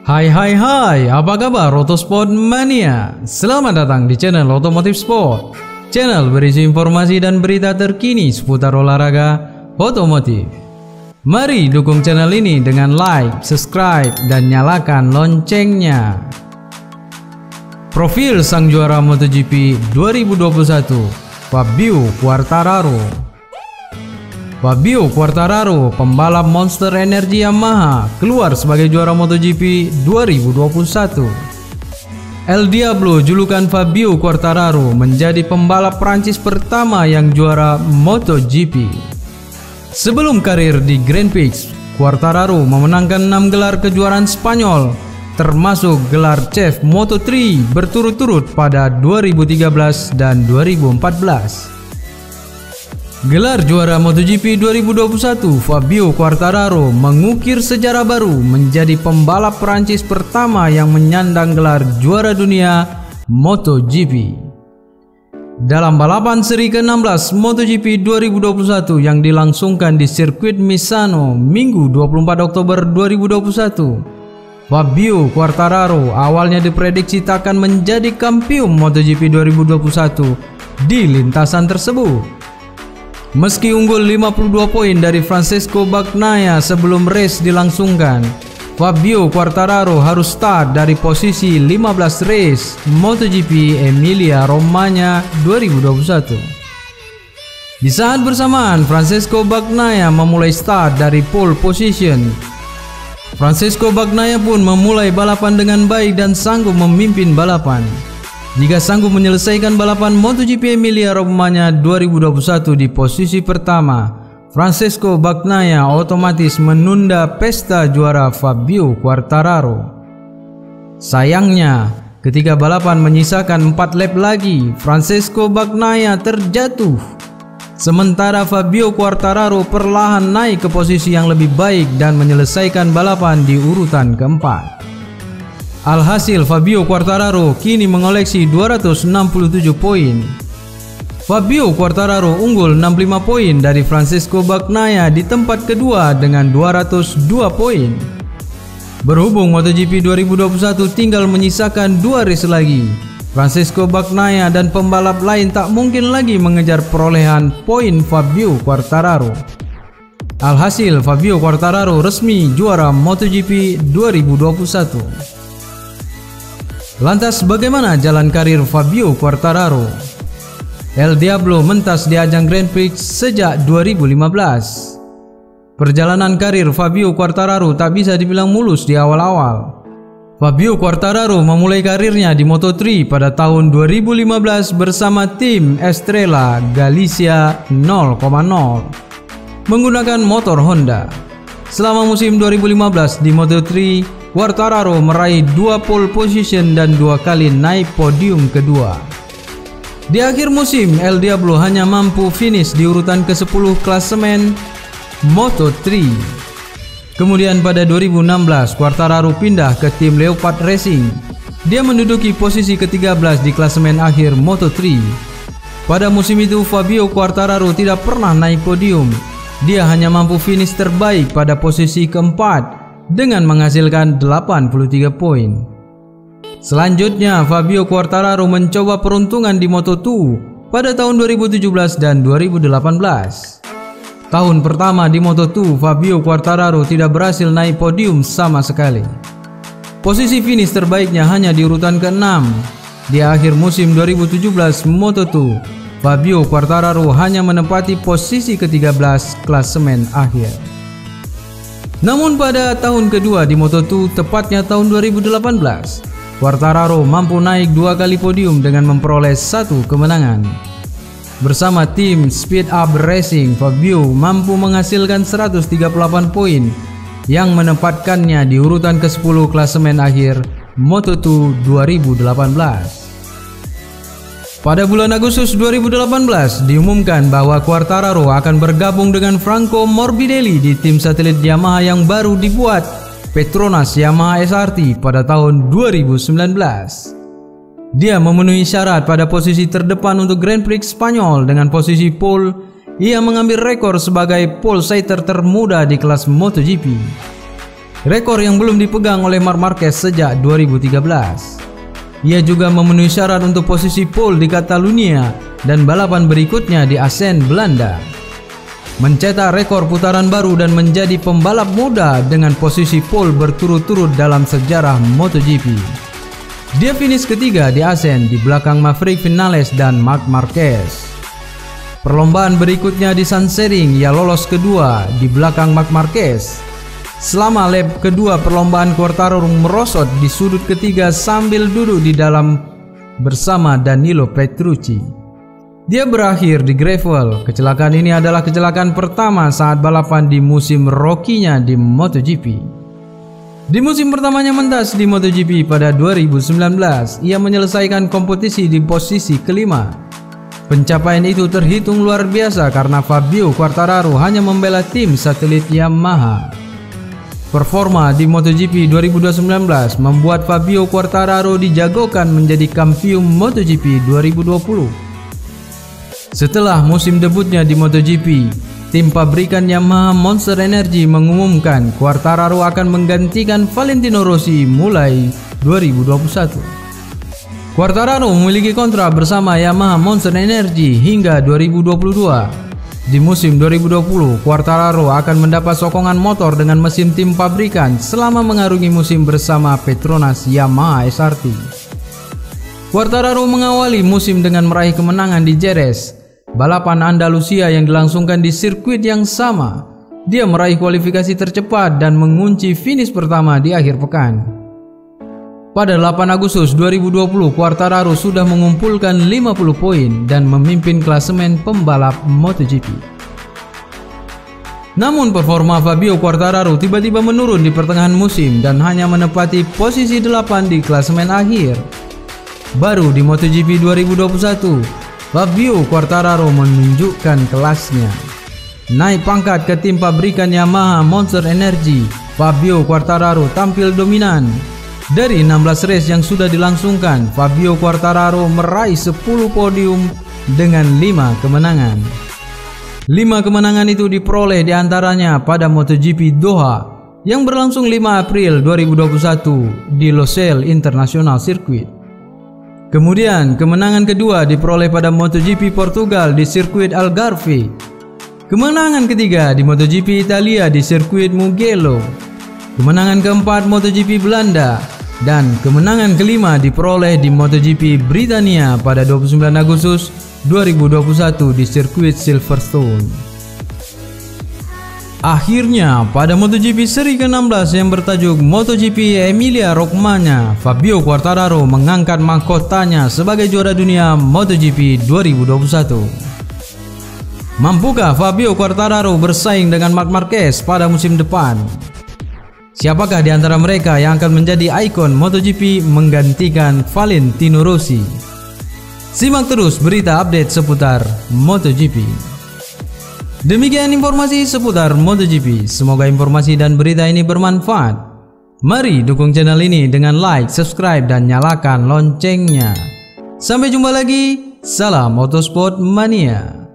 Hai, apa kabar Autosport Mania? Selamat datang di channel Otomotif Sport. Channel berisi informasi dan berita terkini seputar olahraga otomotif. Mari dukung channel ini dengan like, subscribe, dan nyalakan loncengnya. Profil sang juara MotoGP 2021, Fabio Quartararo. Fabio Quartararo, pembalap Monster Energy Yamaha, keluar sebagai juara MotoGP 2021. El Diablo, julukan Fabio Quartararo, menjadi pembalap Prancis pertama yang juara MotoGP. Sebelum karir di Grand Prix, Quartararo memenangkan 6 gelar kejuaraan Spanyol, termasuk gelar Chef Moto3 berturut-turut pada 2013 dan 2014. Gelar juara MotoGP 2021, Fabio Quartararo mengukir sejarah baru menjadi pembalap Prancis pertama yang menyandang gelar juara dunia MotoGP. Dalam balapan seri ke-16 MotoGP 2021 yang dilangsungkan di sirkuit Misano Minggu 24 Oktober 2021, Fabio Quartararo awalnya diprediksi takkan menjadi kampiun MotoGP 2021 di lintasan tersebut. Meski unggul 52 poin dari Francesco Bagnaia sebelum race dilangsungkan, Fabio Quartararo harus start dari posisi 15 race MotoGP Emilia-Romagna 2021. Di saat bersamaan, Francesco Bagnaia memulai start dari pole position. Francesco Bagnaia pun memulai balapan dengan baik dan sanggup memimpin balapan. Jika sanggup menyelesaikan balapan MotoGP Emilia-Romagna 2021 di posisi pertama, Francesco Bagnaia otomatis menunda pesta juara Fabio Quartararo. Sayangnya, ketika balapan menyisakan 4 lap lagi, Francesco Bagnaia terjatuh. Sementara Fabio Quartararo perlahan naik ke posisi yang lebih baik dan menyelesaikan balapan di urutan keempat. Alhasil, Fabio Quartararo kini mengoleksi 267 poin. Fabio Quartararo unggul 65 poin dari Francesco Bagnaia di tempat kedua dengan 202 poin. Berhubung MotoGP 2021 tinggal menyisakan 2 race lagi, Francesco Bagnaia dan pembalap lain tak mungkin lagi mengejar perolehan poin Fabio Quartararo. Alhasil, Fabio Quartararo resmi juara MotoGP 2021. Lantas bagaimana jalan karir Fabio Quartararo? El Diablo mentas di ajang Grand Prix sejak 2015. Perjalanan karir Fabio Quartararo tak bisa dibilang mulus di awal-awal. Fabio Quartararo memulai karirnya di Moto3 pada tahun 2015 bersama tim Estrella Galicia 0,0 menggunakan motor Honda. Selama musim 2015 di Moto3, Quartararo meraih 2 pole position dan 2 kali naik podium kedua. Di akhir musim, El Diablo hanya mampu finish di urutan ke-10 klasemen Moto3. Kemudian pada 2016, Quartararo pindah ke tim Leopard Racing. Dia menduduki posisi ke-13 di klasemen akhir Moto3. Pada musim itu, Fabio Quartararo tidak pernah naik podium. Dia hanya mampu finish terbaik pada posisi keempat dengan menghasilkan 83 poin. Selanjutnya, Fabio Quartararo mencoba peruntungan di Moto2 pada tahun 2017 dan 2018. Tahun pertama di Moto2, Fabio Quartararo tidak berhasil naik podium sama sekali. Posisi finish terbaiknya hanya di urutan ke-6. Di akhir musim 2017 Moto2, Fabio Quartararo hanya menempati posisi ke-13 klasemen akhir. Namun pada tahun kedua di Moto2, tepatnya tahun 2018, Quartararo mampu naik 2 kali podium dengan memperoleh 1 kemenangan. Bersama tim Speed Up Racing, Fabio mampu menghasilkan 138 poin yang menempatkannya di urutan ke-10 klasemen akhir Moto2 2018. Pada bulan Agustus 2018 diumumkan bahwa Quartararo akan bergabung dengan Franco Morbidelli di tim satelit Yamaha yang baru dibuat, Petronas Yamaha SRT, pada tahun 2019. Dia memenuhi syarat pada posisi terdepan untuk Grand Prix Spanyol dengan posisi pole. Ia mengambil rekor sebagai pole sighter termuda di kelas MotoGP. rekor yang belum dipegang oleh Marc Marquez sejak 2013. Ia juga memenuhi syarat untuk posisi pole di Catalunya dan balapan berikutnya di Assen, Belanda. Mencetak rekor putaran baru dan menjadi pembalap muda dengan posisi pole berturut-turut dalam sejarah MotoGP. Dia finish ketiga di Assen di belakang Maverick Viñales dan Marc Marquez. Perlombaan berikutnya di Sandschering ia lolos kedua di belakang Marc Marquez. Selama lap kedua perlombaan, Quartararo merosot di sudut ketiga sambil duduk di dalam bersama Danilo Petrucci. Dia berakhir di gravel. Kecelakaan ini adalah kecelakaan pertama saat balapan di musim rookie-nya di MotoGP. Di musim pertamanya mentas di MotoGP pada 2019, ia menyelesaikan kompetisi di posisi kelima. Pencapaian itu terhitung luar biasa karena Fabio Quartararo hanya membela tim satelit Yamaha. Performa di MotoGP 2019 membuat Fabio Quartararo dijagokan menjadi kampiun MotoGP 2020. Setelah musim debutnya di MotoGP, tim pabrikan Yamaha Monster Energy mengumumkan Quartararo akan menggantikan Valentino Rossi mulai 2021. Quartararo memiliki kontrak bersama Yamaha Monster Energy hingga 2022. Di musim 2020, Quartararo akan mendapat sokongan motor dengan mesin tim pabrikan selama mengarungi musim bersama Petronas Yamaha SRT. Quartararo mengawali musim dengan meraih kemenangan di Jerez, balapan Andalusia yang dilangsungkan di sirkuit yang sama. Dia meraih kualifikasi tercepat dan mengunci finish pertama di akhir pekan. Pada 8 Agustus 2020, Quartararo sudah mengumpulkan 50 poin dan memimpin klasemen pembalap MotoGP. Namun performa Fabio Quartararo tiba-tiba menurun di pertengahan musim dan hanya menempati posisi 8 di klasemen akhir. Baru di MotoGP 2021, Fabio Quartararo menunjukkan kelasnya. Naik pangkat ke tim pabrikan Yamaha Monster Energy, Fabio Quartararo tampil dominan. Dari 16 race yang sudah dilangsungkan, Fabio Quartararo meraih 10 podium dengan 5 kemenangan. 5 kemenangan itu diperoleh diantaranya pada MotoGP Doha yang berlangsung 5 April 2021 di Losail International Circuit. Kemudian kemenangan kedua diperoleh pada MotoGP Portugal di sirkuit Algarve. Kemenangan ketiga di MotoGP Italia di sirkuit Mugello. Kemenangan keempat MotoGP Belanda. Dan kemenangan kelima diperoleh di MotoGP Britania pada 29 Agustus 2021 di sirkuit Silverstone. Akhirnya pada MotoGP seri ke-16 yang bertajuk MotoGP Emilia-Romagna, Fabio Quartararo mengangkat mahkotanya sebagai juara dunia MotoGP 2021. Mampukah Fabio Quartararo bersaing dengan Marc Marquez pada musim depan? Siapakah di antara mereka yang akan menjadi ikon MotoGP menggantikan Valentino Rossi? Simak terus berita update seputar MotoGP. Demikian informasi seputar MotoGP. Semoga informasi dan berita ini bermanfaat. Mari dukung channel ini dengan like, subscribe, dan nyalakan loncengnya. Sampai jumpa lagi. Salam Motorsport Mania.